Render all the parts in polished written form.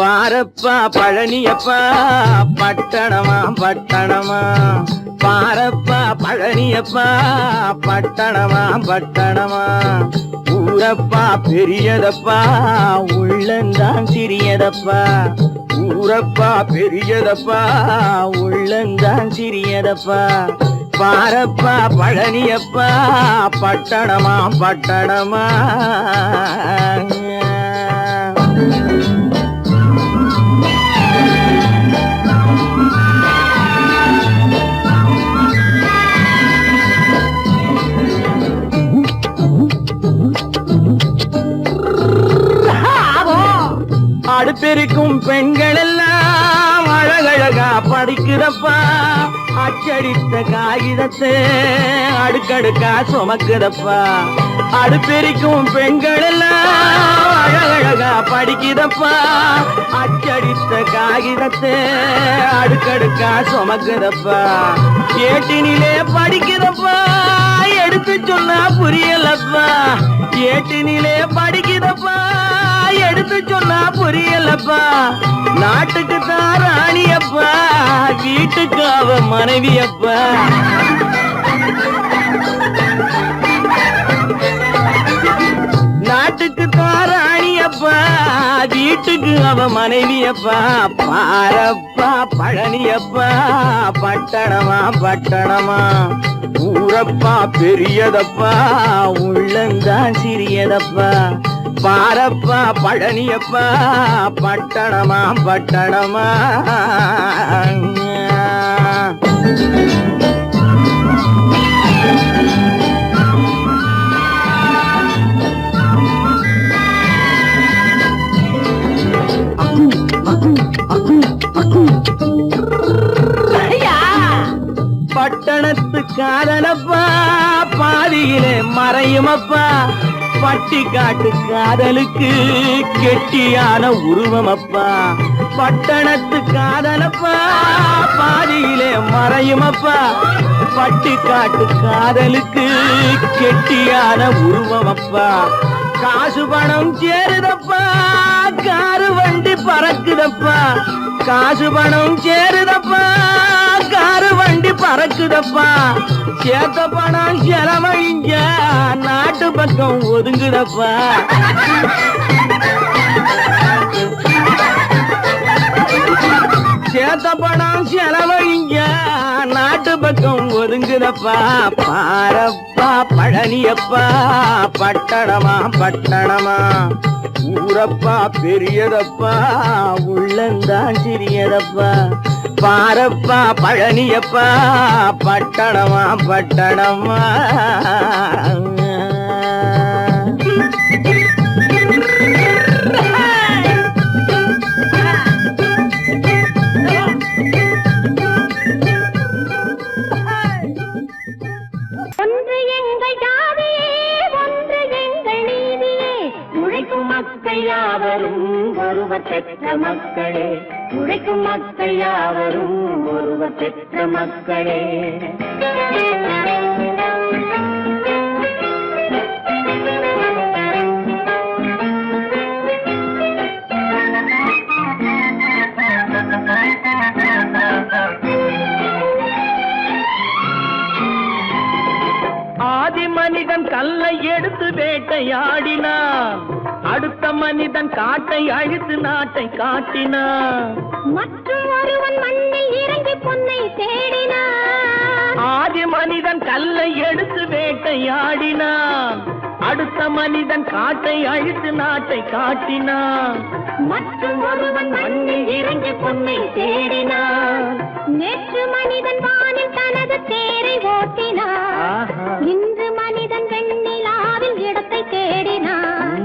பாரப்பா பழனியப்பா பட்டணமா பட்டணமா, பாரப்பா பழனியப்பா பட்டணமா பட்டணமா, ஊரப்பா பெரியதப்பா உள்ளந்தான் சிறியதப்பா, ஊரப்பா பெரியதப்பா உள்ளந்தான் சிறியதப்பா, பாரப்பா பழனியப்பா பட்டணமா பட்டணமா. அடுப்பெருக்கும் பெண்கள் எல்லாம் அழகழகா படிக்கிறப்பா, அச்சடித்த காகிதத்தை அடுக்கடுக்கா சுமக்குதப்பா, அடுப்பெருக்கும் பெண்கள் எல்லாம் அழகழகா படிக்கிறப்பா, அச்சடித்த காகிதத்தை அடுக்கடுக்கா சுமக்குதப்பா, ஏட்டினிலே படிக்கிறப்பா எடுத்து சொன்னா புரியலப்பா, ஏட்டினிலே படிக்கிறப்பா எடுத்து சொன்னா புரியலப்பா, நாட்டுக்கு தான் ராணியப்பா வீட்டுக்கு அவ மனைவியப்பா, நாட்டுக்கு தான் ராணியப்பா வீட்டுக்கு அவ மனைவியப்பா, பாரப்பா பழனியப்பா பட்டணமா பட்டணமா, ஊரப்பா பெரியதப்பா உள்ளந்தான் சிறியதப்பா, பாரப்பா பழனியப்பா பட்டணமா பட்டணமா. பட்டணத்து காதலப்பா பாதியிலே மறையுமப்பா, பட்டி காட்டு காதலுக்கு கெட்டியான உருவமப்பா, பட்டணத்து காதலப்பா பாதியிலே மறையுமப்பா, பட்டி காட்டு காதலுக்கு கெட்டியான உருவமப்பா, காசு பணம் சேருதப்பா காரு வண்டி பறக்குதப்பா, காசு பணம் சேருதப்பா காரு வண்டி பறக்குதப்பா, சேத்த பணம் செலவழிஞ்ச நாட்டு பக்கம் ஒதுங்குதப்பா, சேத்த பணம் செலவழிஞ்ச நாட்டு பக்கம் ஒதுங்குதப்பா, பாரப்பா பழனியப்பா பட்டணமா பட்டணமா, ஊரப்பா பெரியதப்பா உள்ளந்தான் சிறியதப்பா, பாரப்பா பழனியப்பா பட்டணமா பட்டணமா. யாவரும் ஒருவர் பெற்ற மக்களே, உழைக்கும் மக்கள் யாவரும் ஒருவர் பெற்ற மக்களே, ஆதி மனிதன் கல்லை எடுத்து வேட்டையாடினான், அடுத்த மனிதன் காட்டை அழித்து நாட்டை காட்டினான், மற்றும் ஒருவன் மண்ணில் இறங்கி பொன்னை தேடினான், ஆதி மனிதன் கல்லை எடுத்து வேட்டையாடினான், அடுத்த மனிதன் காட்டை அழித்து நாட்டை காட்டினான், மற்றும் ஒருவன் மண்ணில் இறங்கி பொன்னை தேடினான், நேற்று மனிதன் வானில் தனது தேரை ஓட்டினான், இன்று மனிதன் வெண்ணிலாவில் இடத்தை தேடினான்,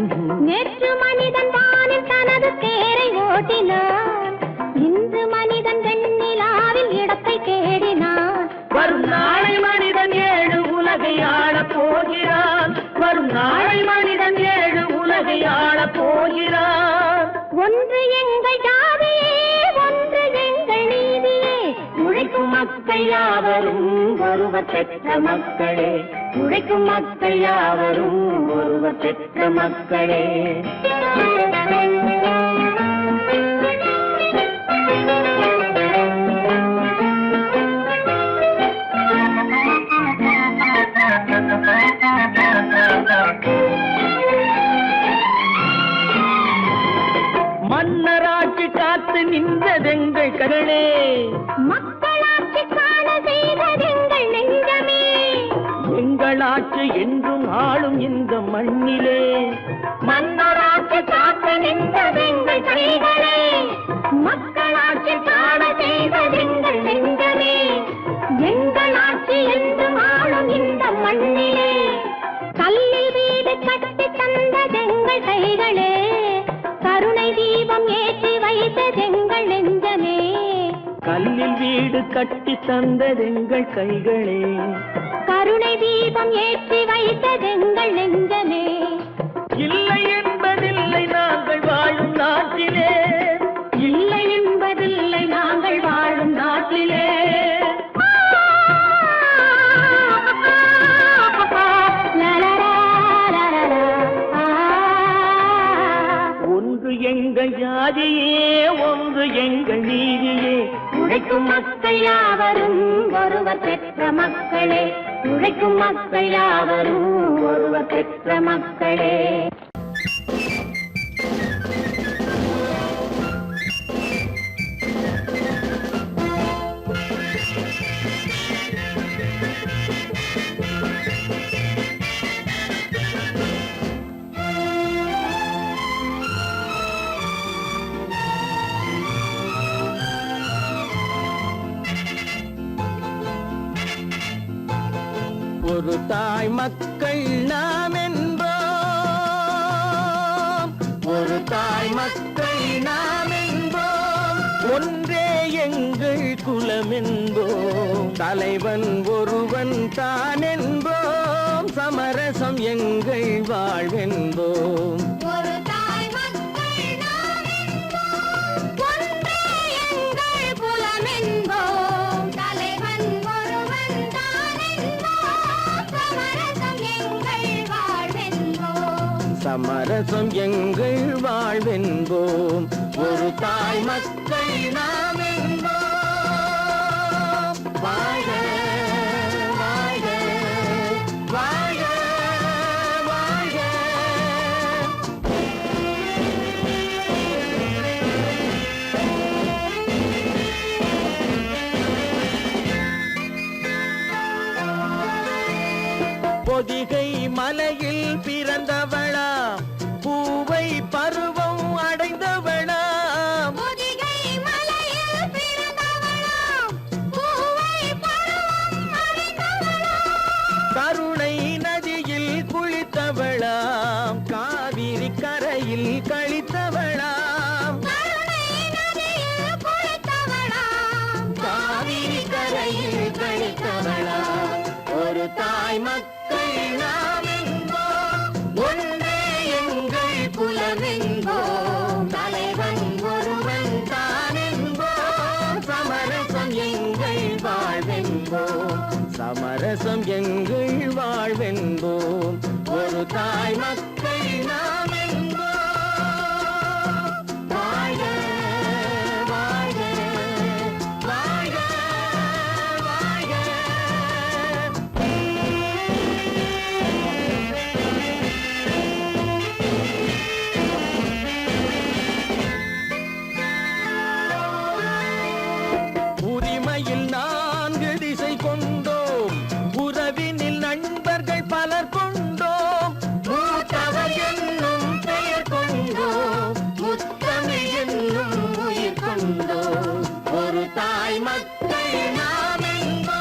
நேற்று மனிதன் வானில் தனது தேரை ஓட்டினான், இன்று மனிதன் வெண்ணிலாவில் இடத்தை தேடினான், வரும் நாளை மனிதன் ஏழு உலகை ஆளப் போகிறான், வரும் நாளை மனிதன் ஏழு உலகை ஆளப் போகிறான், ஒன்று எங்கள் ஜாதியே ஒன்று எங்கள் நீதியே, உழைக்கும் மக்கள் யாவரும் ஒருவர் பெற்ற மக்களே, உழைக்கும் மக்கள் யாவரும் ஒருவர் பெற்ற மக்களே. மன்னராட்சி காத்து நின்றதெங்கள் கரணே, மக்களாட்சி காண செய்ததெங்கள் நெஞ்சமே, எங்களாட்சி என்றும் ஆளும் இந்த மண்ணிலே. மன்னராட்சி காத்து நின்றதெங்கள் கைகளே, மக்களாட்சி காண செய்ததெங்கள் நெஞ்சமே, எங்களாட்சி என்றும் ஆளும் இந்த மண்ணிலே. கல்லில் வீடு கட்டி தந்ததெங்கள் கைகளே, கருணை தீபம் ஏற்றி வைத்ததெங்கள் நெஞ்சமே, கல்லில் வீடு கட்டி தந்ததெங்கள் கைகளே, கருணை தீபம் ஏற்றி வைத்ததெங்கள் நெஞ்சமே. இல்லை என்பதில்லை நாங்கள் வாழும் நாட்டிலே, இல்லை என்பதில்லை நாங்கள் வாழும் நாட்டிலே. ஒன்று எங்கள் ஜாதியே, ஒன்று எங்கள் நீதியே, உழைக்கும் மக்கள் யாவரும் ஒருவர் பெற்ற மக்களே, உழைக்கும் மக்கள் யாவரும் ஒருவர் பெற்ற மக்களே. ஒரு தாய் மக்கள் நாம் என்போம், ஒரு தாய் மக்கள் நாம் என்போம், ஒன்றே எங்கள் குலம் என்போம், தலைவன் ஒருவன் தான் என்போம், சமரசம் எங்கள் வாழ்வென்போம். ஒரு தாய் மக்கள் நாம் என்போம், ஒன்றே எங்கள் குலம் என்போம், தலைவன் ஒருவன் தான் என்போம், சமரசம் எங்கள் வாழ்வென்போம், சமரசம் எங்கள் வாழ்வென்போம். ஒரு தாய் மக்கள் நாம் என்போம். வாழ்க வாழ்க வாழ்க வாழ்க. பொதிகை மலையில் பிறந்தவளா, பூவை பருவம் அடைந்தவளா, பொதிகை மலையில் பிறந்தவளாம், பூவை பருவம் அடைந்தவளாம், கருணை நதியில் குளித்தவளாம், காவிரி கரையில் கழித்தவளாம், கருணை நதியில் குளித்தவளாம், காவிரி கரையில் கழித்தவளாம். ஒரு தாய் மக்கள் நாம் என்போம், ஒன்றே எங்கள் குலம் என்போம், தலைவன் ஒருவன் தான் என்போம், சமரசம் எங்கள் வாழ்வென்போம், சமரசம் எங்கள் வாழ்வென்போம். ஒரு தாய் மக்கள் நாம் என்போம். வாழ்க வாழ்க வாழ்க வாழ்க. உரிமையில் 4 திசை கொண்டோம், உறவினில் நண்பர்கள் பலர் கொண்டோம், மூத்தவர் என்னும் பெயர் கொண்டோம், முத்தமிழ் என்னும் உயிர் கொண்டோம். ஒரு தாய் மக்கள் நாம் என்போம்.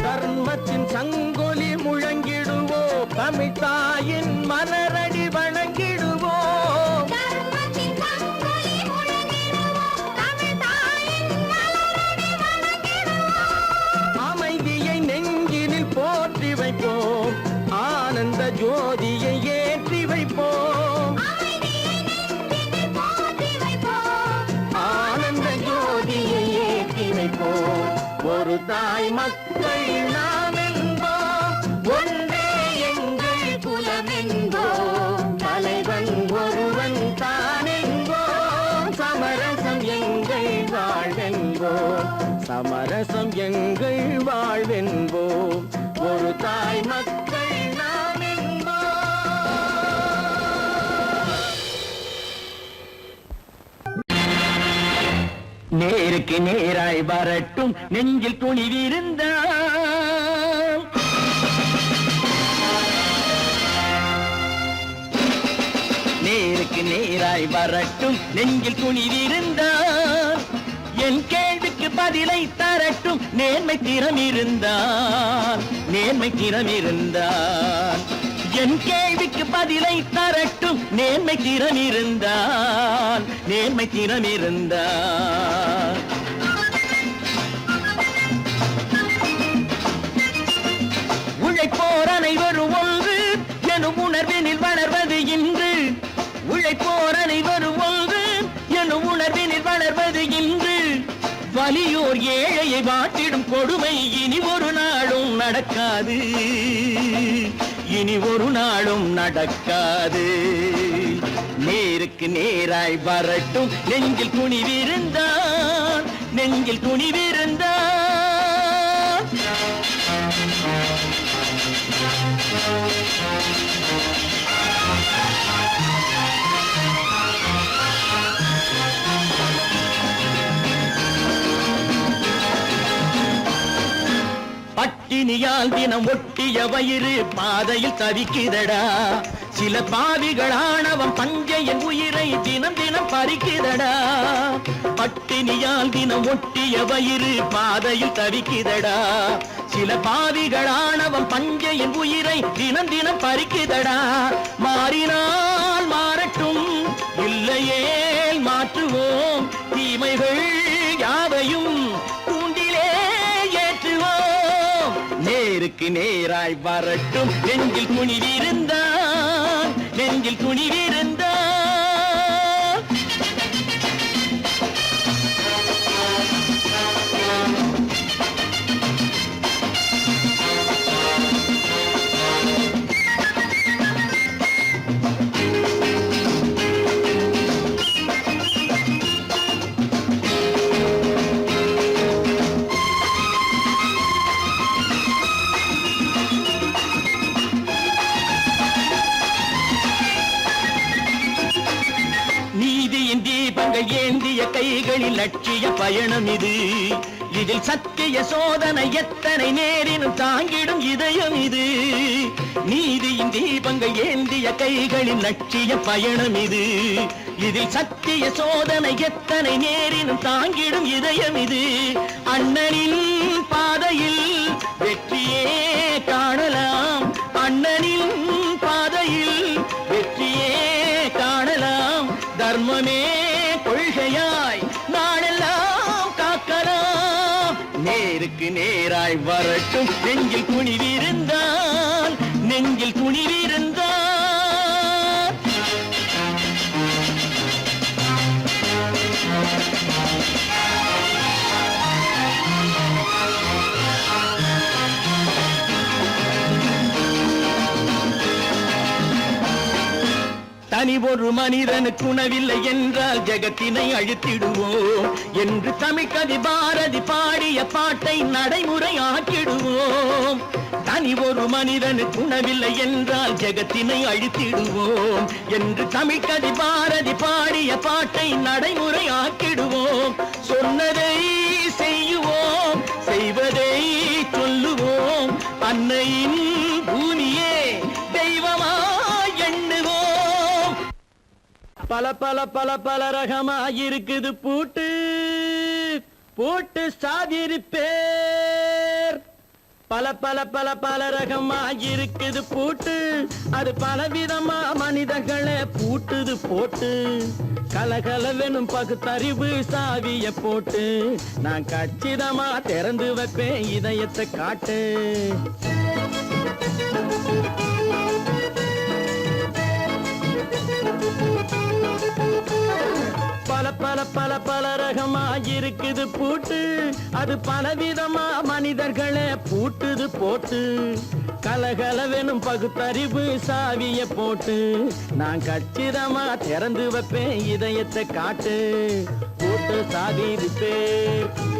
தர்மத்தின் சங்கொலி முழங்கிடுவோம், தமிழ் தாயின் மலரடி வணங்கிடுவோம், தர்மத்தின் சங்கொலி முழங்கிடுவோம், தமிழ் தாயின் மலரடி வணங்கிடுவோம், அமைதியை நெஞ்சினில் போற்றி வைப்போம், ஆனந்த ஜோதியை ஏற்றி வைப்போம், அமைதியை நெஞ்சினில் போற்றி மக்கள் நாம் என்போம், ஒன்றே எங்கள் குலம் என்போம், தலைவன் ஒருவன் தான் என்போம், சமரசம் எங்கள் வாழ்வென்போம், சமரசம் எங்கள் வாழ்வென்போம், ஒரு தாய் மக்கள் நாம் என்போம். நேருக்கு நேராய் வரட்டும் நெஞ்சில் துணிவிருந்தால், நேருக்கு நேராய் வரட்டும் நெஞ்சில் துணிவிருந்தால், என் கேள்விக்கு பதிலை தரட்டும் நேர்மை திறம் இருந்தால், நேர்மை திறம் இருந்தால், என் கேள்விக்கு பதிலை தரட்டும் நேர்மை திறம் இருந்தால், நேர்மை திறம் இருந்தால். உழைப்போர் அனைவரும் ஒன்று எனும் உணர்வினில் வளர்வது இன்று, உழைப்போர் அனைவரும் ஒன்று எனும் உணர்வினில் வளர்வது இன்று, வலியோர் ஏழையை வாட்டிடும் கொடுமை இனி ஒரு நாளும் நடக்காது, இனி ஒரு நாளும் நடக்காது. நேருக்கு நேராய் வரட்டும் நெஞ்சில் துணிவிருந்தால், நெஞ்சில் துணிவிருந்தால். பட்டினியால் தினம் ஒட்டிய வயிறு பாதையில் தவிக்குதடா, சில பாவிகள் ஆணவம் பஞ்சையின் உயிரை தினம் தினம் பறிக்குதடா. பட்டினியால் தினம் ஒட்டிய வயிறு பாதையில் தவிக்குதடா, சில பாவிகள் ஆணவம் பஞ்சையின் உயிரை தினம் தினம் பறிக்குதடா. மாறினால் மாறட்டும், இல்லையே மாற்றுவோம், தீமைகள் யாவையும் தூண்டிலே ஏற்றுவோம். நேருக்கு நேராய் வரட்டும் நெஞ்சில் துணிவிருந்தால், நெஞ்சில் துணிவிருந்தால். ஏந்திய கைகளில் லட்சிய பயணம் இது, இதில் சத்திய சோதனை எத்தனை நேரினும் தாங்கிடும் இதயம் இது. நீதியின் தீபங்கள் ஏந்திய கைகளில் லட்சிய பயணம் இது, இதில் சத்திய சோதனை எத்தனை நேரினும் தாங்கிடும் இதயம் இது. அண்ணனின் பாதையில் வெற்றியே காணலாம், அண்ணனின் பாதையில் வெற்றியே காணலாம், தர்மமே கொள்கையாய் நாளெல்லாம் காக்கலாம். நேருக்கு நேராய் வரட்டும் நெஞ்சில் துணிவிருந்தால், நெஞ்சில் துணிவிருந்தால். தனி ஒரு மனிதனுக்கு உணவில்லை என்றால் ஜெகத்தினை அழித்திடுவோம் என்று தமிழ்கவி பாரதி பாடிய பாட்டை நடைமுறை ஆக்கிடுவோம். தனி ஒரு மனிதனுக்கு உணவில்லை என்றால் ஜெகத்தினை அழித்திடுவோம் என்று தமிழ்கவி பாரதி பாடிய பாட்டை நடைமுறை ஆக்கிடுவோம். சொன்னதை செய்யுவோம், செய்வதை சொல்லுவோம், அன்னையின் பூமியே தெய்வமா எண்ணுவோம். பல பல பல பல ரகமாயிருக்குது பூட்டு, பூட்டு சாதிருப்பேர். பல பல பல பல ரகமாயிருக்குது பூட்டு, அது பலவிதமா மனிதர்களை பூட்டுது போட்டு. கலகலவெனும் பகுத்தறிவு சாவிய போட்டு நான் கச்சிதமா திறந்து வைப்பேன் இதயத்தை காட்டு. பல பல பல பல ரகமா இருக்குது பூட்டு, அது பலவிதமா மனிதர்களை பூட்டுது போட்டு. கலகலவெனும் பகுத்தறிவு சாவிய போட்டு, நான் கச்சிதமா திறந்து வைப்பேன் இதயத்தை காட்டு. போட்டு சாவி இருப்பேன்.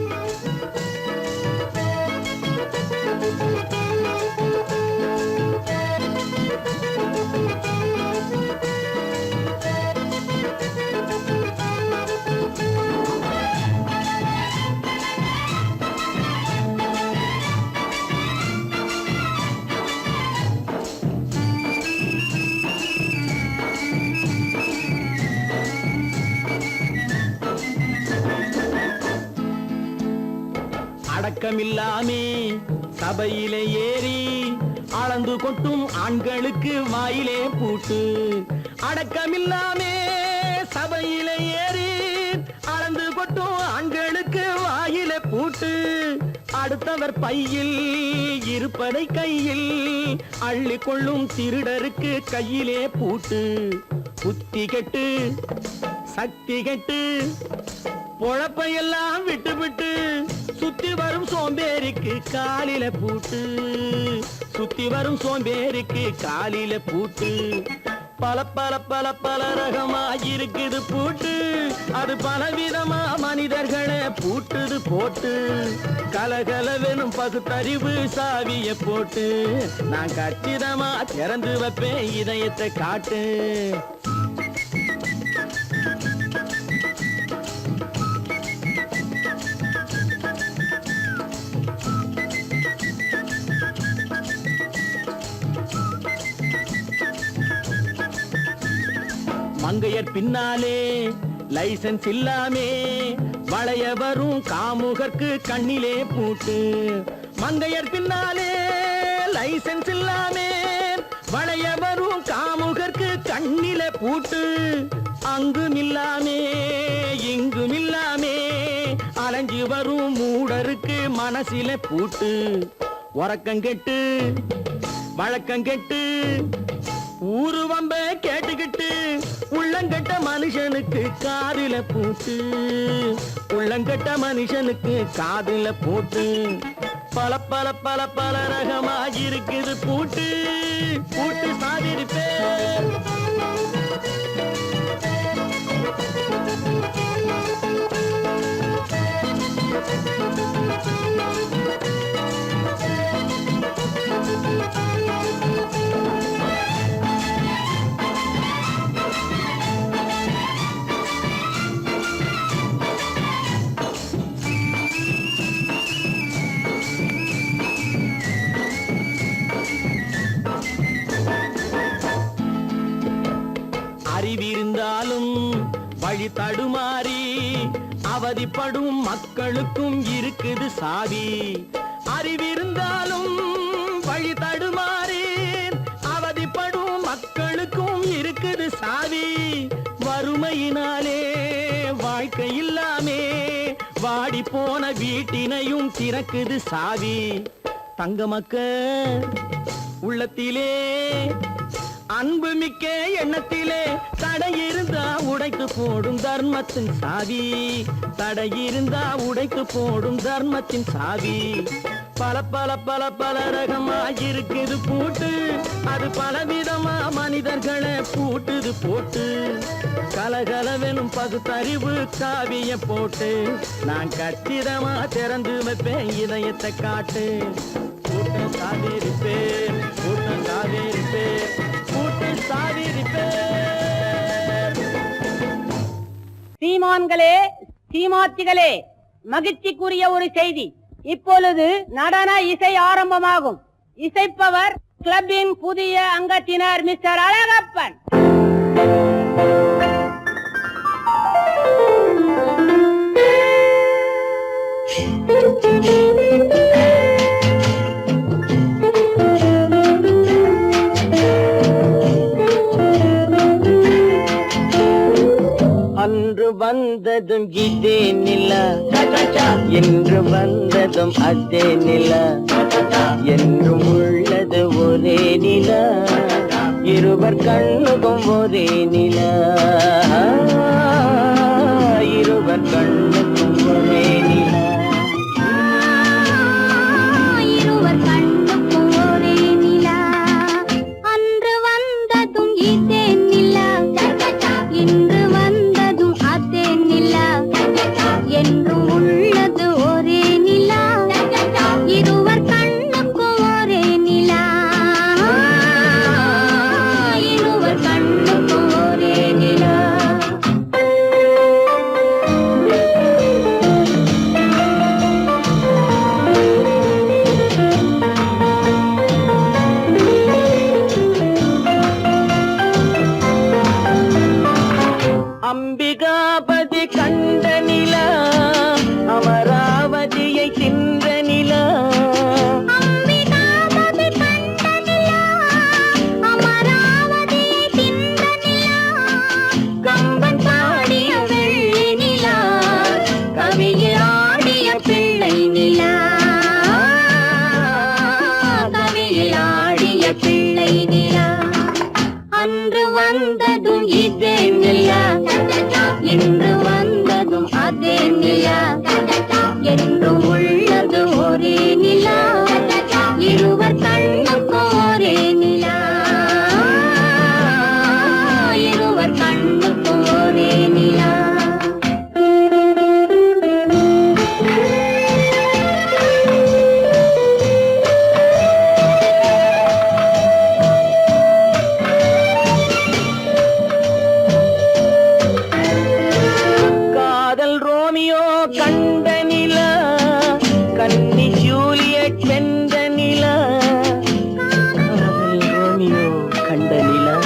அடக்கமில்லாமே சபையிலே ஏறி அளந்து கொட்டும் ஆண்களுக்கு வாயிலே பூட்டு. அடக்கமில்லாமே சபையிலே ஏறி அளந்து கொட்டும் ஆண்களுக்கு வாயிலே பூட்டு. அடுத்தவர் பையில் இருப்பதை கையில் அள்ளி கொள்ளும் திருடருக்கு கையிலே பூட்டு. புத்தி கெட்டு சக்தி கெட்டு பொழப்பையெல்லாம் விட்டு விட்டு சுத்தி வரும் சோம்பேறிக்கு காலில பூட்டு. சுத்தி வரும் சோம்பேறிக்கு காலில பூட்டு. பல பல பல பல ரகமா இருக்குது பூட்டு, அது பலவிதமா மனிதர்களை பூட்டுது போட்டு. கலகலவெனும் பகுத்தறிவு சாவிய போட்டு, நான் கச்சிதமா திறந்து வைப்பேன் இதயத்தை காட்டு. மங்கையர் பின்னாலே லைசன்ஸ் இல்லாமே வளைய வரும் காமுகர்க்கு கண்ணிலே பூட்டு. மங்கையர் பின்னாலே லைசன்ஸ் இல்லாமே வளைய வரும் காமுகர்க்கு கண்ணிலே பூட்டு. அங்கும் இல்லாமே இங்கும் இல்லாமே அலைஞ்சு வரும் மூடருக்கு மனசிலே பூட்டு. உறக்கங்கெட்டு வழக்கங்கெட்டு ஊரு வம்ப கேட்டுக்கிட்டு உள்ளங்கட்ட மனுஷனுக்கு காதில பூட்டு. உள்ளங்கட்ட மனுஷனுக்கு காதில பூட்டு. பல பல பல பல ரகமா இருக்குது பூட்டு. பூட்டு சாதிருப்பேன். அறிவிருந்தாலும் வழி தடுமாறி அவதிப்படும் மக்களுக்கும் இருக்குது சாவி. அறிவிருந்தாலும் வழி தடுமாறி அவதிப்படும் மக்களுக்கும் இருக்குது சாவி. வறுமையினாலே வாழ்க்கை இல்லாமே வாடி போன வீட்டினையும் திறக்குது சாவி. தங்க மக்க உள்ளத்திலே அன்பு மிக்க எண்ணத்திலே தடை இருந்தா உடைத்து போடும் தர்மத்தின் சாவி. தடை இருந்தா உடைத்து போடும் தர்மத்தின் சாவி. பல பல பல பல ரகமா இருக்குது பூட்டு, அது பலவிதமா மனிதர்களை பூட்டுது போட்டு. கலகலவெனும் பகுத்தறிவு சாவிய போட்டு, நான் கச்சிதமா திறந்து வைப்பேன் இதயத்தை காட்டு. பூட்டு சாவிருப்பேன், பூட்டு சாவிருப்பேன், பூட்டு சாவிருப்பேன். சீமான்களே சீமாத்திகளே, மகிழ்ச்சிக்குரிய ஒரு செய்தி. இப்பொழுது நடன இசை ஆரம்பமாகும். இசைப்பவர் கிளப்பின் புதிய அங்கத்தினர் மிஸ்டர் அழகப்பன். அன்று வந்ததும் இதே நிலா, என்று வந்ததும் அதே நிலா, என்றும் உள்ளது ஒரே நிலா, இருவர் கண்ணுக்கும் ஒரே நிலா. பிள்ளை நிலா அன்று வந்ததும் இதே நிலா இன்று வந்ததும் அதே நிலா என்றும் உள்ளது ஒரே நிலா இருவர் கண்ணுக்கு ஒரே நிலா இருவர் கண்ணுக்கு ஒரே நிலா காதல் ரோமியோ கண்ட நிலா கன்னி ஜூலியட் வென்ற நிலா காதல் ரோமியோ கண்ட நிலா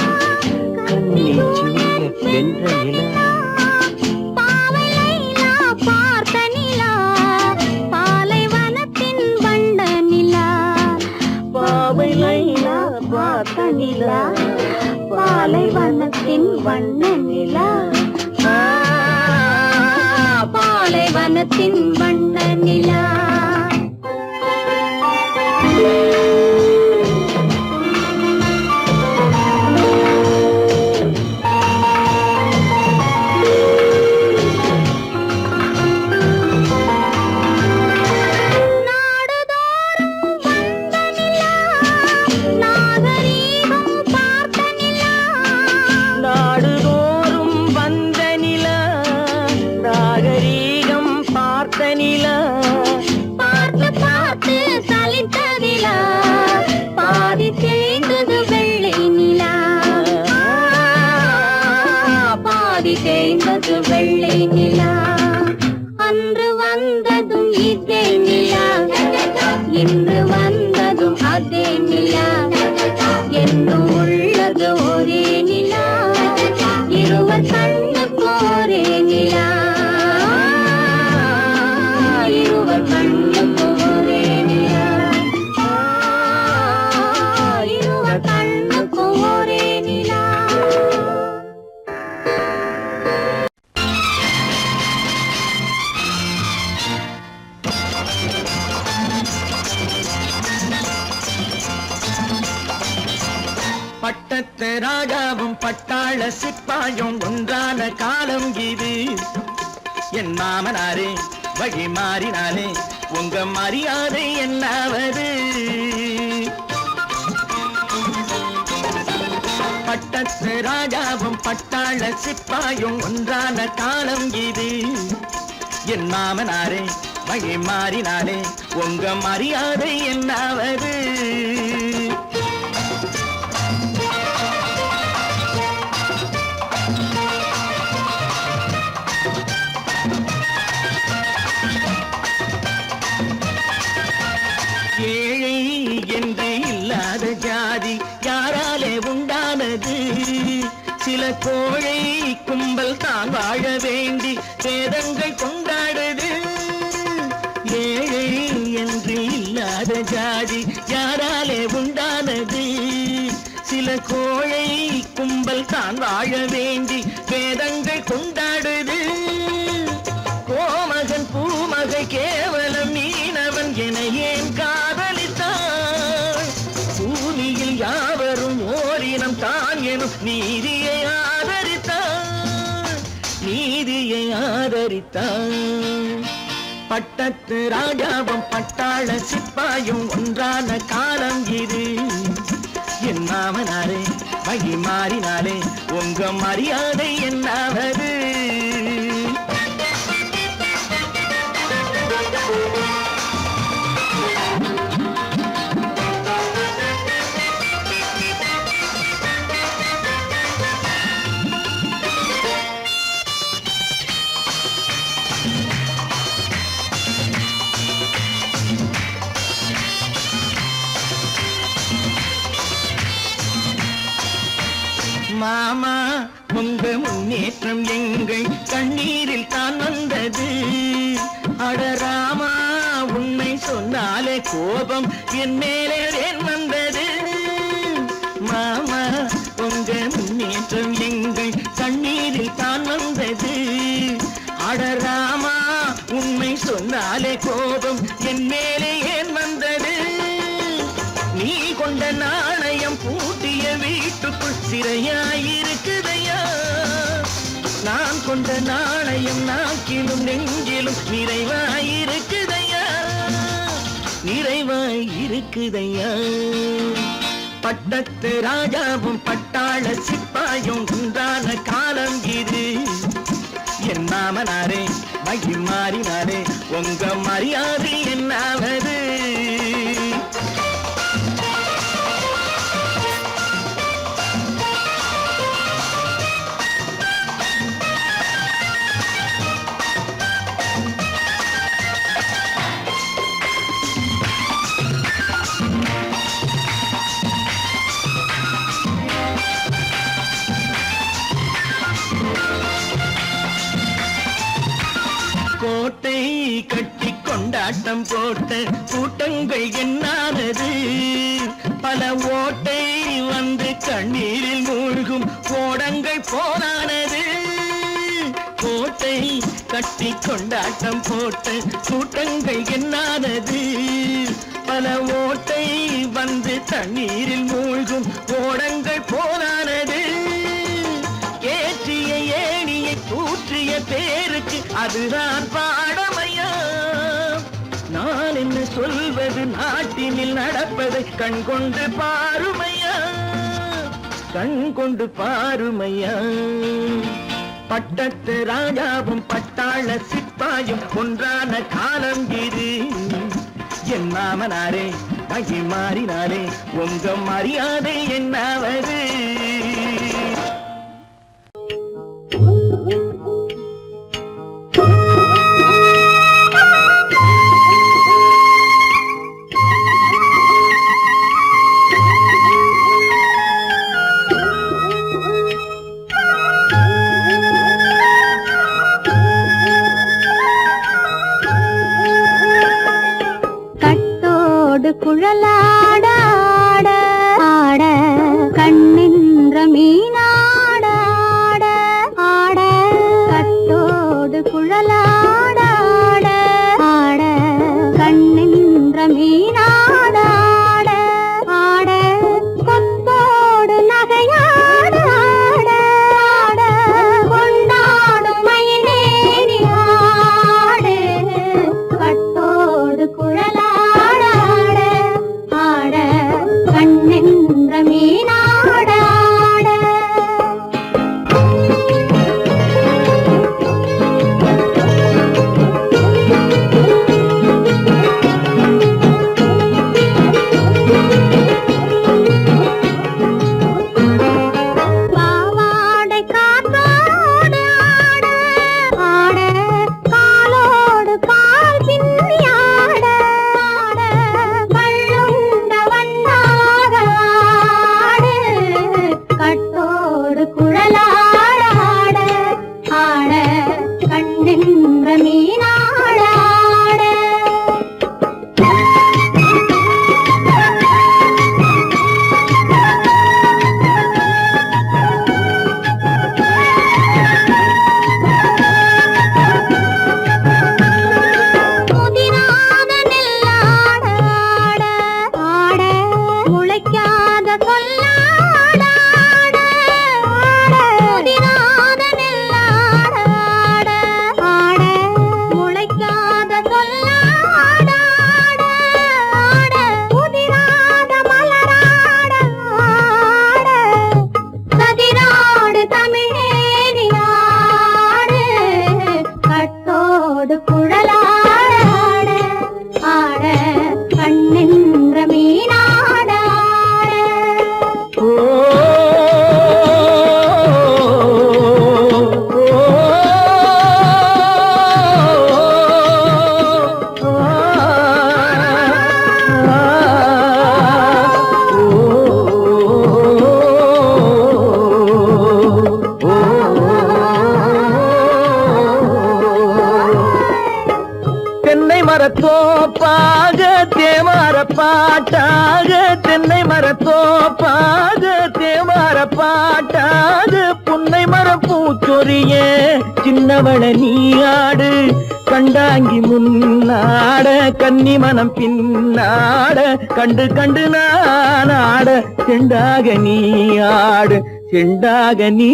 கன்னி ஜூலியட் வென்ற நிலா பாவை லைலா பார்த்த நிலா பாலைவனத்தின் வண்ண நிலா பாவை லைலா பார்த்த நிலா பாலைவனத்தின் வண்ண நிலா பாலைவனத்தின் வண்ண நிலா நாடுதோறும் வந்த நிலா நாகரீகம் பார்த்த நிலா பார்த்து பார்த்து சலித்த நிலா பாதி தேய்ந்தது வெள்ளை நிலா பாதி தேய்ந்தது வெள்ளை நிலா அன்று வந்ததும் இதே நிலா இன்று வந்ததும் அதே நிலா என்றும் உள்ளது ஒரே நிலா இருவர் கண்ணுக்கு ஒரே நிலா இருவர் கண்ணுக்கு ஒரே நிலா இருவர் கண்ணுக்கு ஒரே நிலா பட்டத்து ராஜாவும் பட்டாள சிப்பாயும் ஒன்றான காலம் இது என் மாமனாரே வழி மாறினாலே உங்க மரியாதை என்னாவது பட்டத்து ராஜாவும் பட்டாள சிப்பாயும் ஒன்றான காலம் இது என் மாமனாரே வழி மாறினாலே உங்க மரியாதை என்னாவது ஏழை என்று இல்லாத ஜாதி யாராலே உண்டானது சில கோழை கும்பல் தான் வாழ வேண்டி வேதங்கள் கொண்டாடுது ஏழை என்று இல்லாத ஜாதி யாராலே உண்டானது சில கோழை கும்பல் தான் வாழ வேண்டி வேதங்கள் கொண்டாடுது கோமகன் பூமகை கேவலம் மீனவன் என ஏன் காதலித்தான் பூமியில் யாவரும் ஓரினம் தான் எனும் நீதியை ஆதரித்தான் நீதியை ஆதரித்தான் பட்டத்து ராஜாவும் பட்டாள சிப்பாயும் ஒன்றான காலம் இது என் மாமனாரே வழி மாறினாலே உங்க மரியாதை என்னாவது மாமா உங்க முன்னேற்றம் எங்கள் கண்ணீரில் தான் வந்தது அடராமா உண்மை சொன்னாலே கோபம் என் மேலே ஏன் வந்தது மாமா உங்க முன்னேற்றம் எங்கள் கண்ணீரில் தான் வந்தது அடராமா உண்மை சொன்னாலே கோபம் என் மேலே ஏன் வந்தது நீ கொண்ட நாணய சிறையாயிருக்குதையா நான் கொண்ட நாணயம் நாக்கிலும் நெஞ்சிலும் நிறைவாயிருக்குதையா நிறைவாயிருக்குதையா பட்டத்து ராஜாவும் பட்டாள சிப்பாயும் உண்டான காலம் இது என் மாமனாரே மகி மாறினாரே உங்க மரியாதை என்னாவது கோட்டை கட்டி கொண்டாட்டம் போட்ட கூட்டங்கள் என்னானது பல ஓட்டை வந்து கண்ணீரில் மூழ்கும் கோடங்கள் போனானது கோட்டை கட்டி கொண்டாட்டம் போட்ட கூட்டங்கள் என்னானது பல ஓட்டை வந்து தண்ணீரில் மூழ்கும் கோடங்கள் போனானது ஏற்றிய ஏணியை தூற்றிய பேருக்கு அதுதான் பாடமையா நான் என்ன சொல்வது நாட்டினில் நடப்பதை கண் கொண்டு பாருமையா கண் கொண்டு பாருமையா பட்டத்து ராஜாவும் பட்டாள சிப்பாயும் ஒன்றான காலம் இது என் மாமனாரே மகி மாறினாரே உங்க மரியாதை என்னாவது குழலாட ஆட ஆட கண்ணின்ற மீனாட ஆட ஆட கட்டோடு குழலாட ஆட ஆட கண்ணின்ற மீனாட ஆட ஆட கொத்தோடு நகையாட ஆட ஆட கொண்டாடும் மயிலேறி ஆடு கட்டோடு குழலாட கண்ணென்ற மீனாட பாவாடை காத்தோடு ஆட ஆட காலோடு கால் பின்னி ஆட ஆட கள்ளுண்ட வண்ணாக ஆடு கட்டோடு குழலாட ஆட ஆட கண்ணென்ற மீனாட ஆட முதிராத நெல்லாட ஆட ஆட முளைக்காத சொல்லாட ஆட ஆட முதிராத நெல்லாட ஆட ஆட முளைக்காத சொல்லாட ஆட ஆட முதிராத மலராட ஆட கதிராடு தமிழேறி ஆடு கட்டோடு குழலாட ஆட ஆட கண்ணென்ற மீனாட தென்னை மரத்தோப்பாக தேமார பாட்டாக தென்னை மரத்தோப்பாக தேமார பாட்டாக புன்னை மரம் பூச்சொரிய சின்னவள நீயாடு கண்டாங்கி முன்னாட கன்னி மனம் பின்னாட கண்டு கண்டு நானாட செண்டாக நீயாடு செண்டாக நீ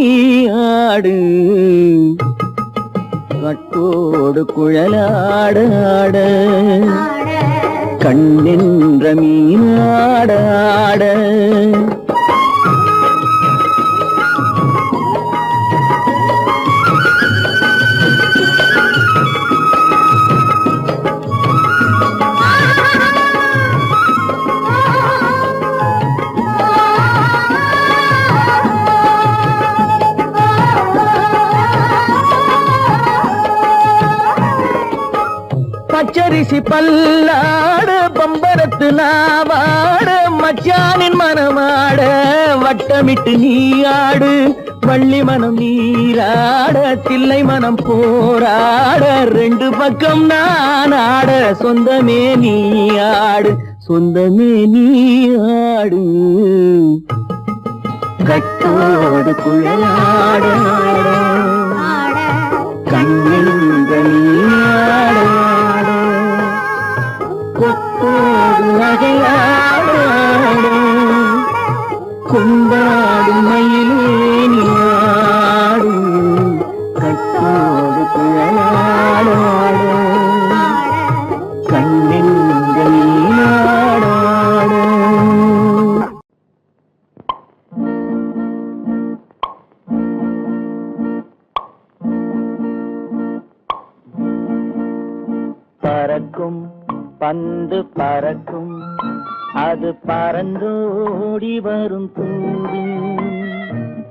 ஆடு கட்டோடு குழலாட ஆட கண்ணென்ற மீனாட ஆட பச்சரிசி பல்லாட பம்பரத்து நாவாட மச்சானின் மனமாட வட்டமிட்டு நீயாடு வள்ளி மனம் நீராட தில்லை மனம் போராட ரெண்டு பக்கம் நான் ஆட சொந்தமே நீயாடு சொந்தமே நீயாடு கட்டோடு குழலாட கண்ணென்ற நீயாட கொத்தோடு நகையாட கொண்டாடு மயிலேனியாடு கட்டோடு குழலாட கண்ணென்ற நீயாட பறக்கும் பந்து பறக்கும் அது பறந்தோடி வரும் தூது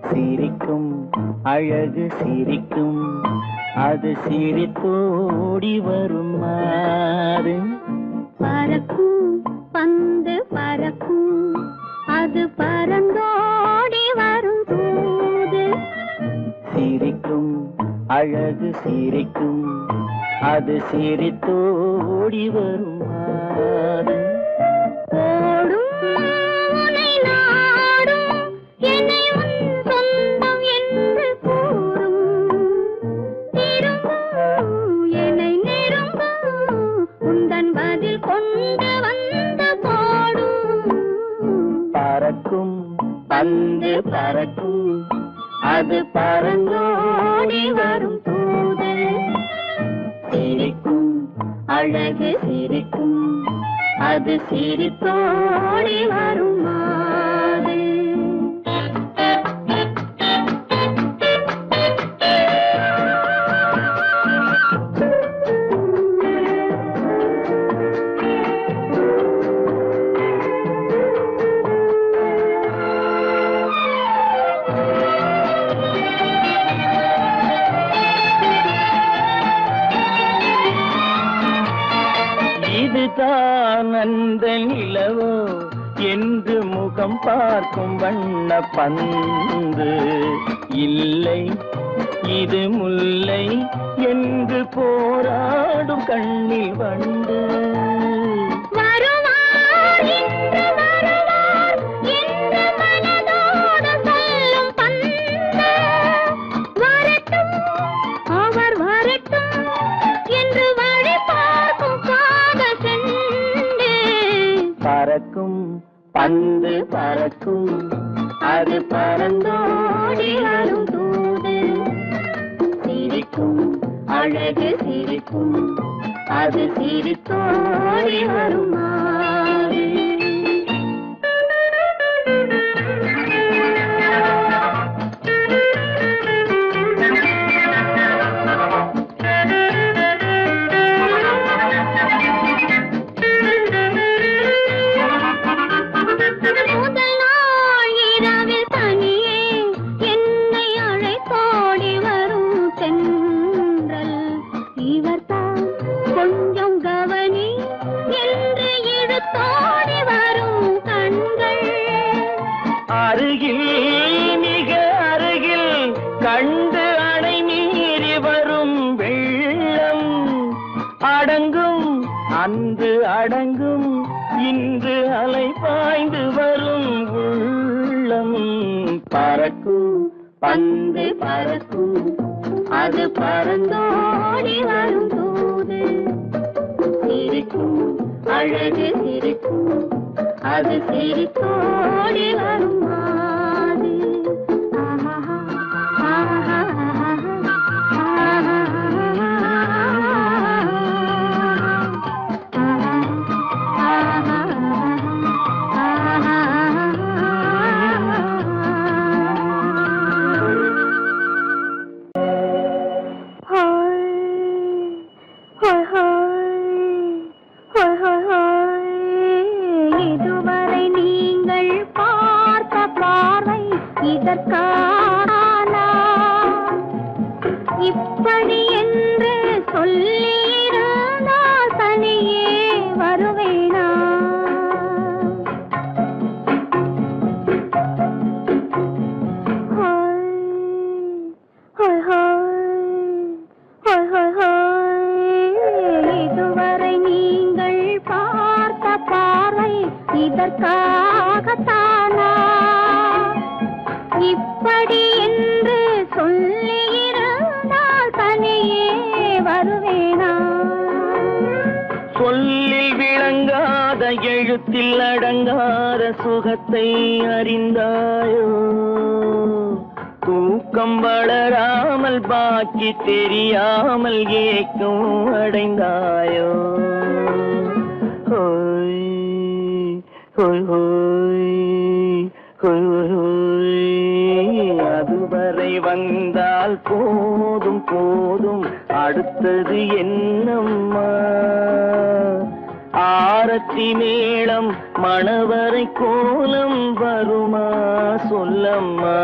சிரிக்கும் அழகு சிரிக்கும் அது சிரித்தோடி வரும் மாறு பறக்கும் பந்து பறக்கும் அது பறந்தோடி வரும் தூது சிரிக்கும் அழகு சிரிக்கும் அது சிரித்தோடி வரும் மாறு ஓடும் உன்னை நாடும் என்னை உன் சொந்தம் என்று கூறும் திரும்பும் என்னை நெருங்கும் உந்தன் பதில் கொண்டு வந்து போடும் பறக்கும் பந்து பறக்கும் அது பறந்தோடி வரும் தூது சிரிக்கும் அழகு சிரிக்கும் அது சிரித்தோடி வரும் மாறு இதுதான் அந்த நிலவோ என்று முகம் பார்க்கும் வண்ண பந்து இல்லை இது முல்லை என்று போராடும் கண்ணில் வண்டு வருவார் இன்று வருவார் என்று மனதோடு சொல்லும் பந்து வரட்டும் அவர் வரட்டும் என்று வழி பார்க்கும் காதல் செண்டு பறக்கும் பந்து பறக்கும் அது பறந்தோடி வரும் தூது சிரிக்கும் அழகு சிரிக்கும் அது சிரித்தோடி வரும் மாறு முதல் நாள் இரவில் தனியே என்னை அழைத்தோடி வரும் தென்றல் இவர்தான் கொஞ்சம் கவனி என்று இழுத்தோடி வரும் கண்கள் அருகில் மிக அருகில் கண்டு அணை மீறி வரும் வெள்ளம் அடங்கும் அன்று அடங்கும் இன்று அலை பாய்ந்து வரும் உள்ளம் பறக்கும் பந்து பறக்கும் அது பறந்தோடி வரும் தூது சிரிக்கும் அழகு சிரிக்கும் அது சிரித்தோடி வரும் மாறு இதற்கானா இப்படி என்று சொல்லியிருந்தால் தனியே வருவேனா? இதுவரை நீங்கள் பார்த்த பார்வை இதற்காகத்தானா இப்படி என்று சொல்லியிருந்தால் தனியே வருவேனா? சொல்லில் விளங்காத எழுத்தில் அடங்காத சுகத்தை அறிந்தாயோ? தூக்கம் வளராமல் பாக்கி தெரியாமல் ஏக்கம் அடைந்தாயோ? ஹோய் ஹோய் ஹோய் ஹோய் ஹோய். அதுவரை வந்தால் போதும் போதும், அடுத்தது என்னம்மா? ஆரத்தி மேளம் மணவரை கோலம் வருமா சொல்லம்மா?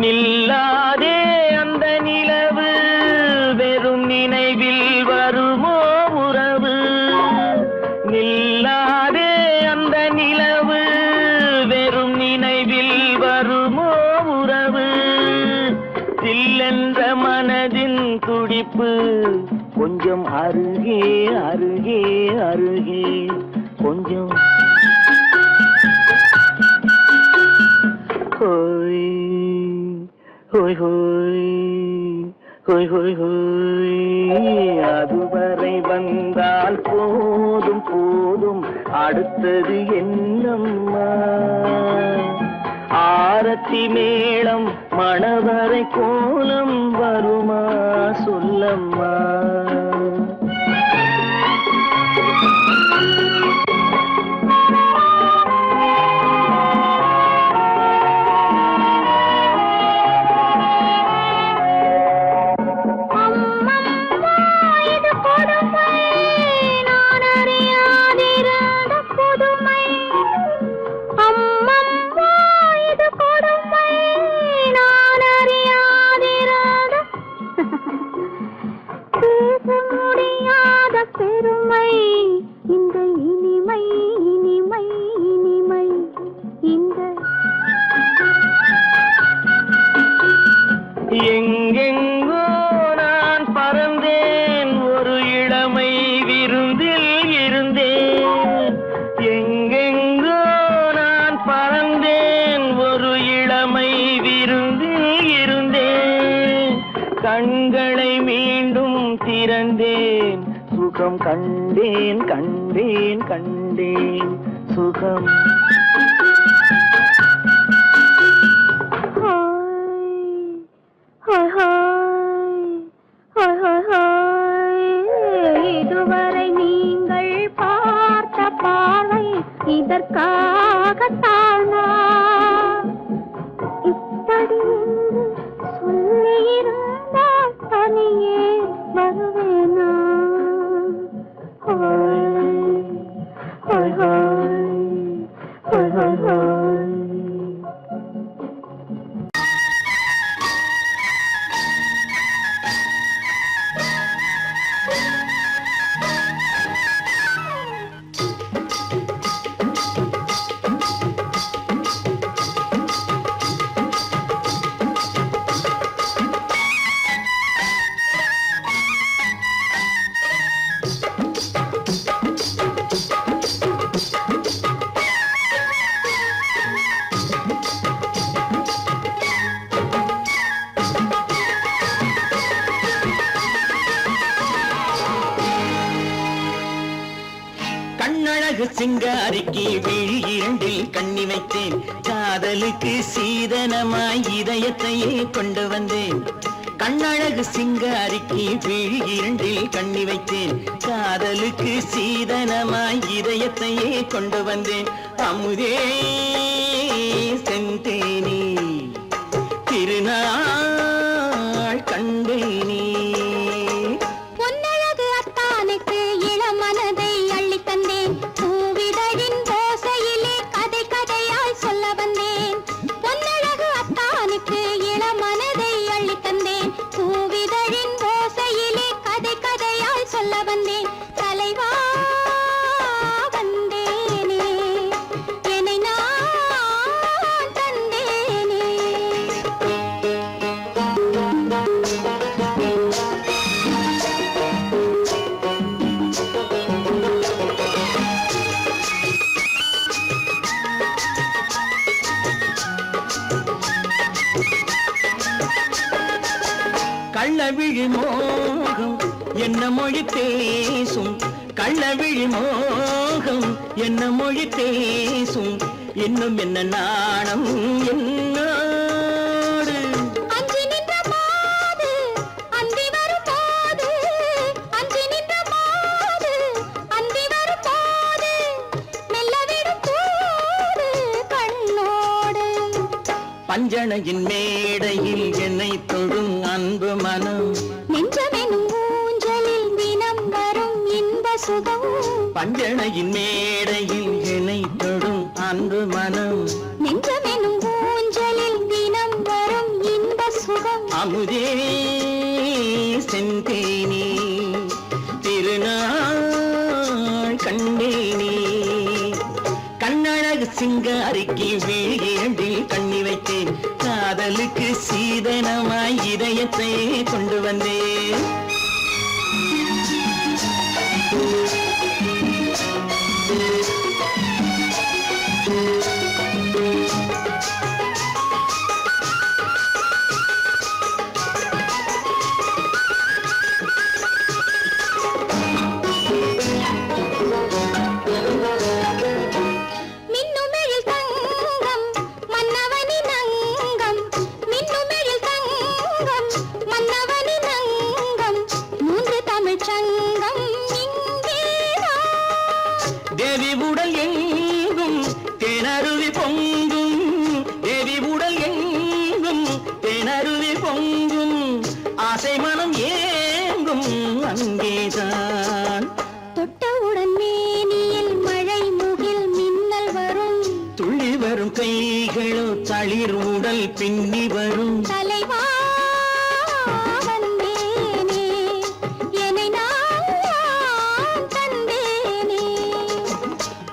நில்லாதே அந்த நிலவு, வெறும் நினைவில் வருமோ உறவு? நில்லாதே அந்த நிலவு, வெறும் நினைவில் வருமோ உறவு? சில்லென்ற மனதின் துடிப்பு கொஞ்சம் அருகே அருகே அருகே கொஞ்சம். ஹோய் ஹோய் ஹோய் ஹோய் ஹோய் ஹோய். அதுவரை வந்தால் போதும் போதும், அடுத்தது என்னம்மா? ஆரத்தி மேளம் மணவரை கோலம் வருமா சொல்லம்மா? பெருமை இந்த இனிமை இனிமை இனிமை இந்த எங்கெங்கோ நான் பறந்தேன், ஒரு இளமை விருந்தில் இருந்தேன். எங்கெங்கோ நான் பறந்தேன், ஒரு இளமை விருந்தில் இருந்தேன். கண்களை மீண்டும் திறந்தேன், சுகம் கண்டேன் கண்டேன் கண்டேன் சுகம். இதுவரை நீங்கள் பார்த்த பார்வை இதற்காகத்தானா இப்படி சொல்லியிருந்தால் தனியே வருவேனா? சிங்காரிக்கு விழி இரண்டில் கண்ணி வைத்தேன் காதலுக்கு சீதனமாய் இதயத்தையே கொண்டு வந்தேன் கண்ணழகு சிங்காரிக்கு விழி இரண்டில் கண்ணி வைத்தேன் காதலுக்கு சீதனமாய் இதயத்தையே கொண்டு வந்தேன் அமுதே செந்தேனே திருநாள் கண்டேனே பொன்னழகு அத்தானுக்கு இளமனதை அள்ளி தந்தேன் பூவிதழின் ஓசையிலே கதை கதையாய் சொல்ல வந்தேன் பொன்னழகு அத்தானுக்கு இளமனதை அள்ளி தந்தேன் பூவிதழின் ஓசையிலே கதை கதையாய் சொல்ல வந்தேன் தலைவா வந்தேனே என்னை நான் தந்தேனே கள்ளவிழி மோகம் என்ன மொழி பேசும் கள்ளவிழி மோகம் என்ன மொழி பேசும் இன்னும் என்ன நாணம் என்னோடு அஞ்சி நின்ற மாது அந்தி வரும் போது அஞ்சி நின்ற மாது அந்தி வரும் போது மெல்ல விடும் போது கண்ணோடு பஞ்சணையின் மேடையில் என்னை தொடும் அன்பு மனம் நெஞ்சமெனும் ஊஞ்சலில் தினம் வரும் இன்ப சுகம் பஞ்சணையின் மேடையில் என்னை தொடும் அன்பு மனம் நெஞ்சமெனும் ஊஞ்சலில் தினம் வரும் இன்ப சுகம் அமுதே செந்தேனே திருநாள் கண்டேனே கண்ணழகு சிங்காரிக்கு விழியண்டில் கண்ணி வைத்தேன் காதலுக்கு சீதனமாய் இதயத்தை கொண்டு வந்தேன் மின்னுமெழில் தங்கம் மன்னவனின் அங்கம் மின்னுமெழில் தங்கம் மன்னவனின் அங்கம் மூன்று தமிழ்ச் சங்கம் இங்கேதான் தேவி உடல் எங்கும் தேனருவி பொங்கும் தேவி உடல் எங்கும் தேனருவி பொங்கும் ஆசை மனம் ஏங்கும் அங்கேதான் தொட்டவுடன் மேனியில் மழை முகில் மின்னல் வரும் துள்ளி வரும் கைகளோ தளிர் உடல் பின்னி வரும் தலைவா வந்தேனே என்னை நான் தந்தேனே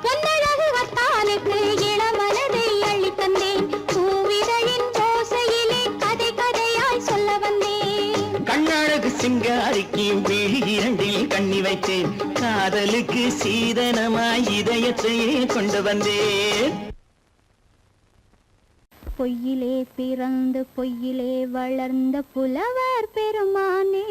பொன்னழகு வத்தானுக்கு இளமனதை அள்ளி தந்தேன் பூவிதழின் ஓசையிலே கதை கதையாய் சொல்ல வந்தேன் கண்ணழகு சிங்காரிக்கு விழி இரண்டில் கண்ணி வைத்தேன் காதலுக்கு சீதனமாய் இதயத்தையே கொண்டு வந்தேன் பொய்யிலே பிறந்து பொய்யிலே வளர்ந்த புலவர் பெருமானே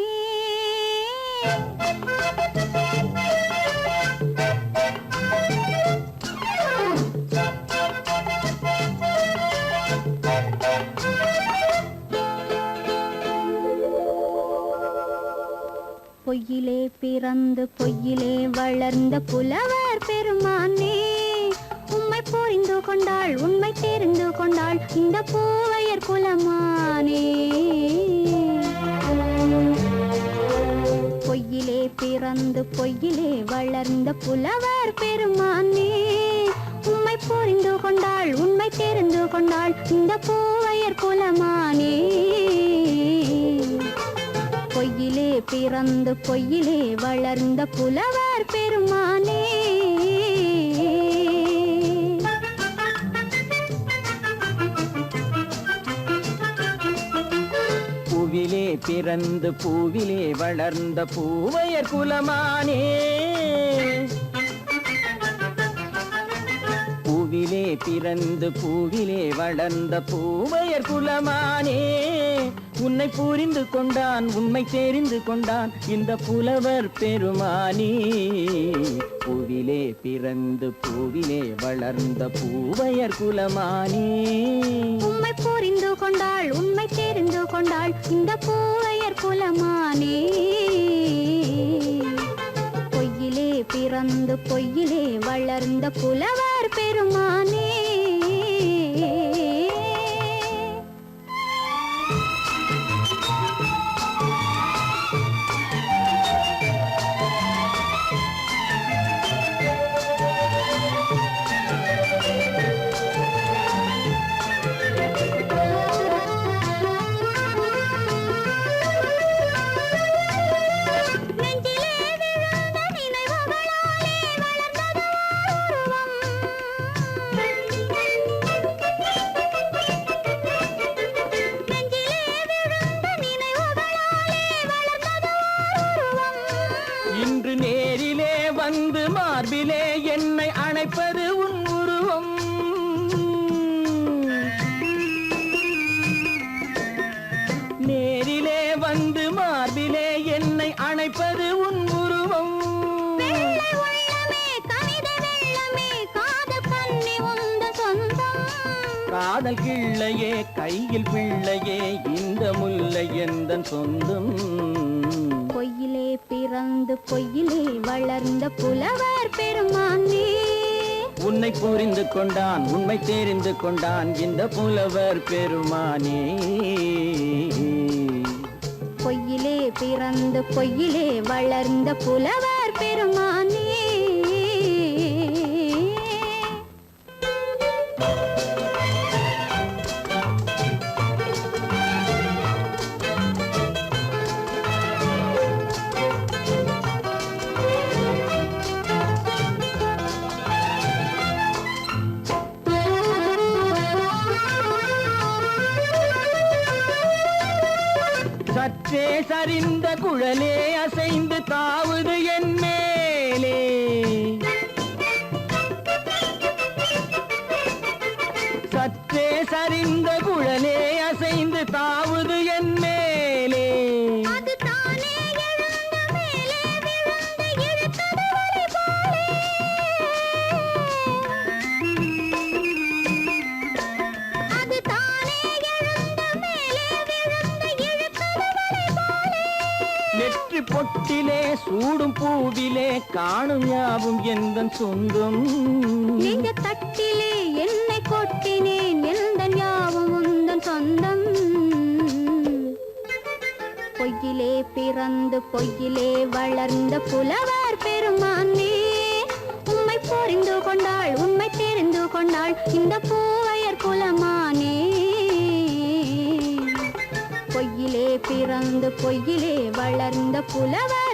பொய்யிலே பிறந்து பொய்யிலே வளர்ந்த புலவர் பெருமானே உம்மை புரிந்து கொண்டாள் உண்மை தெரிந்து கொண்டாள் இந்த பூவையர் குலமானே பொய்யிலே பிறந்து பொய்யிலே வளர்ந்த புலவர் பெருமானே உம்மை புரிந்து கொண்டாள் உண்மை தெரிந்து கொண்டாள் இந்த பூவையர் குலமானே பொய்யிலே பிறந்து பொய்யிலே வளர்ந்த புலவர் பெருமானே பூவிலே பிறந்து பூவிலே வளர்ந்த பூவையர் குலமானே பூவிலே பிறந்து பூவிலே வளர்ந்த பூவையர் குலமானே உன்னை புரிந்து கொண்டான் உண்மை தெரிந்து கொண்டான் இந்த புலவர் பெருமானி. பூவிலே பிறந்து பூவிலே வளர்ந்த பூவையர் குலமானி. உண்மை புரிந்து கொண்டாள் உண்மை தெரிந்து கொண்டாள் இந்த பூவையர் குலமானே. பொய்யிலே பிறந்து பொய்யிலே வளர்ந்த புலவர் பெருமானே. இன்று நேரிலே வந்து மார்பிலே என்னை அணைப்பது உன் உருவம். நேரிலே வந்து மார்பிலே என்னை அணைப்பது உன் உருவம். காதல் கிள்ளையே கையில் பிள்ளையே இந்த முல்லை எந்தன் சொந்தம். பொய்யிலே பிறந்து பொய்யிலே வளர்ந்த புலவர் பெருமானே. உன்னை புரிந்து கொண்டான் உண்மை தெரிந்து கொண்டான் இந்த புலவர் பெருமானே. பொய்யிலே பிறந்து பொய்யிலே வளர்ந்த புலவர் பெருமானே. சற்றே சரிந்த குழலே அசைந்து தாவுது என் மேலே. சற்றே சரிந்த குழலே அசைந்து தாவுது என் மேலே. நெற்றி பொட்டிலே சூடும் பூவிலே காணும் யாவும் எந்தன் சொந்தம். நெஞ்ச தட்டிலே என்னை கொட்டினேன் எந்தன் யாவும் உந்தன் சொந்தம். பொய்யிலே பிறந்து பொய்யிலே வளர்ந்த புலவர் பெருமானே. உண்மை புரிந்து கொண்டாள் உண்மை தெரிந்து கொண்டாள் இந்த பூவையர் குலமானே. பொய்யிலே பிறந்து பொய்யிலே வளர்ந்த புலவர்